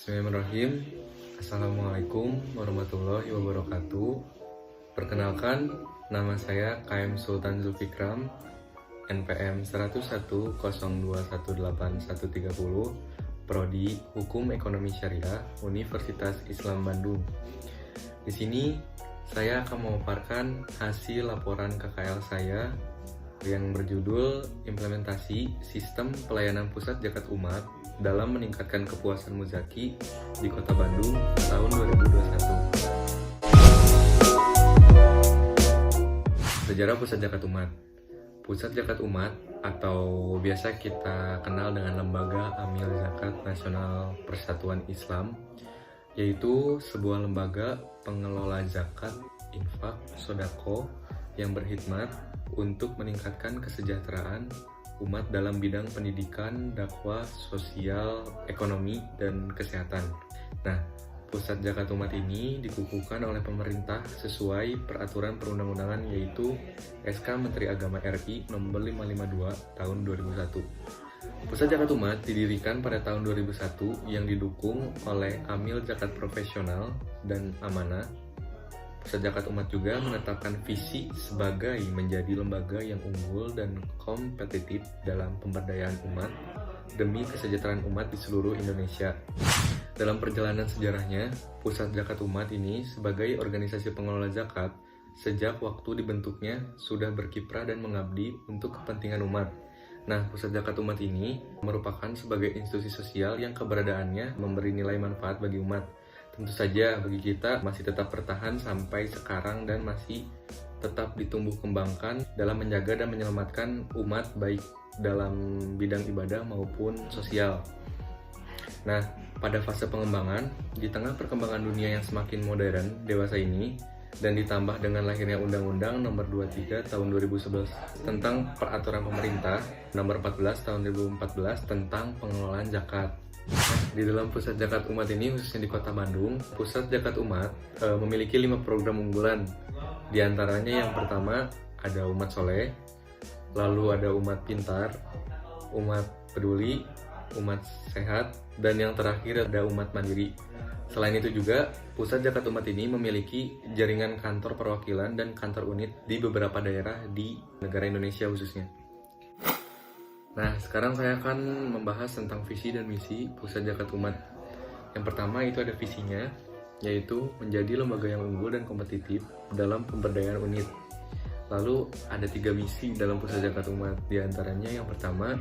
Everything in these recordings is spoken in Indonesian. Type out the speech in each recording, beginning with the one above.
Bismillahirrahmanirrahim. Assalamualaikum warahmatullahi wabarakatuh. Perkenalkan, nama saya KM Sultan Zulfikram, NPM 10102181130, Prodi Hukum Ekonomi Syariah, Universitas Islam Bandung. Di sini saya akan memaparkan hasil laporan KKL saya yang berjudul Implementasi Sistem Pelayanan Pusat Zakat Umat dalam meningkatkan kepuasan muzaki di Kota Bandung tahun 2021. Sejarah Pusat Zakat Umat. Pusat Zakat Umat atau biasa kita kenal dengan Lembaga Amil Zakat Nasional Persatuan Islam, yaitu sebuah lembaga pengelola zakat, infak, sodako yang berkhidmat untuk meningkatkan kesejahteraan umat dalam bidang pendidikan, dakwah, sosial, ekonomi, dan kesehatan. Nah, Pusat Zakat Umat ini dikukuhkan oleh pemerintah sesuai peraturan perundang-undangan, yaitu SK Menteri Agama RI nomor 552 tahun 2001. Pusat Zakat Umat didirikan pada tahun 2001 yang didukung oleh Amil Zakat Profesional dan Amanah. Pusat Zakat Umat juga menetapkan visi sebagai menjadi lembaga yang unggul dan kompetitif dalam pemberdayaan umat demi kesejahteraan umat di seluruh Indonesia. Dalam perjalanan sejarahnya, Pusat Zakat Umat ini sebagai organisasi pengelola zakat sejak waktu dibentuknya sudah berkiprah dan mengabdi untuk kepentingan umat. Nah, Pusat Zakat Umat ini merupakan sebagai institusi sosial yang keberadaannya memberi nilai manfaat bagi umat. Tentu saja bagi kita masih tetap bertahan sampai sekarang dan masih tetap ditumbuh kembangkan dalam menjaga dan menyelamatkan umat baik dalam bidang ibadah maupun sosial. Nah, pada fase pengembangan, di tengah perkembangan dunia yang semakin modern dewasa ini, dan ditambah dengan lahirnya Undang-Undang Nomor 23 Tahun 2011 tentang Peraturan Pemerintah Nomor 14 Tahun 2014 tentang pengelolaan zakat. Di dalam Pusat Zakat Umat ini, khususnya di Kota Bandung, Pusat Zakat Umat memiliki 5 program unggulan. Di antaranya yang pertama ada Umat Soleh, lalu ada Umat Pintar, Umat Peduli, Umat Sehat, dan yang terakhir ada Umat Mandiri. Selain itu juga, Pusat Zakat Umat ini memiliki jaringan kantor perwakilan dan kantor unit di beberapa daerah di negara Indonesia khususnya. Nah, sekarang saya akan membahas tentang visi dan misi Pusat Zakat Umat. Yang pertama itu ada visinya, yaitu menjadi lembaga yang unggul dan kompetitif dalam pemberdayaan unit. Lalu ada 3 misi dalam Pusat Zakat Umat. Di antaranya yang pertama,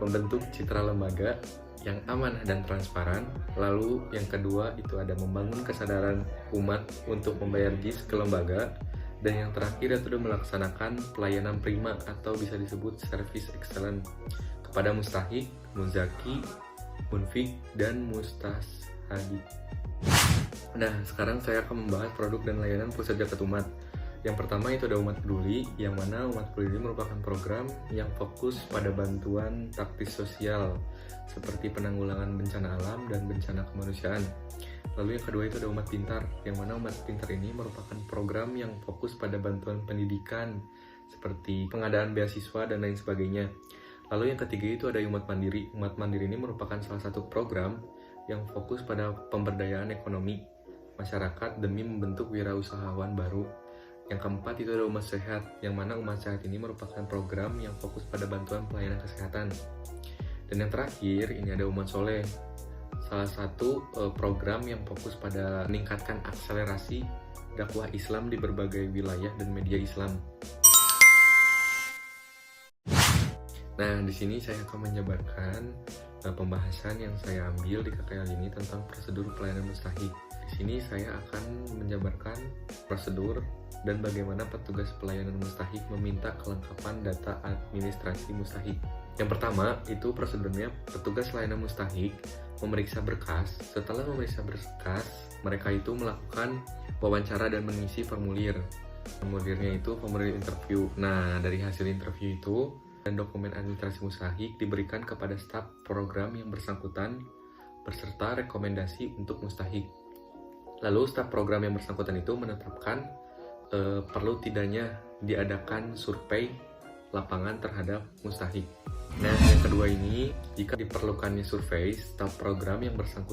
membentuk citra lembaga yang amanah dan transparan. Lalu yang kedua itu ada membangun kesadaran umat untuk membayar JIS ke lembaga. Dan yang terakhir itu melaksanakan pelayanan prima atau bisa disebut service excellent kepada mustahik, muzaki, munfik, dan mustashadi. Nah, sekarang saya akan membahas produk dan layanan Pusat Zakat Umat. Yang pertama itu ada Umat Peduli, yang mana Umat Peduli merupakan program yang fokus pada bantuan taktis sosial seperti penanggulangan bencana alam dan bencana kemanusiaan. Lalu yang kedua itu ada Umat Pintar, yang mana Umat Pintar ini merupakan program yang fokus pada bantuan pendidikan seperti pengadaan beasiswa dan lain sebagainya. Lalu yang ketiga itu ada Umat Mandiri. Umat Mandiri ini merupakan salah satu program yang fokus pada pemberdayaan ekonomi masyarakat demi membentuk wirausahawan baru. Yang keempat itu ada Umat Sehat, yang mana Umat Sehat ini merupakan program yang fokus pada bantuan pelayanan kesehatan. Dan yang terakhir ini ada Umat Soleh, salah satu program yang fokus pada meningkatkan akselerasi dakwah Islam di berbagai wilayah dan media Islam. Nah, di sini saya akan menjabarkan pembahasan yang saya ambil di KKL ini tentang prosedur pelayanan mustahik. Di sini saya akan menjabarkan prosedur dan bagaimana petugas pelayanan mustahik meminta kelengkapan data administrasi mustahik. Yang pertama, itu prosedurnya petugas layanan mustahik memeriksa berkas. Setelah memeriksa berkas, mereka itu melakukan wawancara dan mengisi formulir. Formulirnya itu formulir interview. Nah, dari hasil interview itu dan dokumen administrasi mustahik diberikan kepada staf program yang bersangkutan beserta rekomendasi untuk mustahik. Lalu staf program yang bersangkutan itu menetapkan perlu tidaknya diadakan survei lapangan terhadap mustahik. Nah, yang kedua ini, jika diperlukannya survei, staf program yang bersangkutan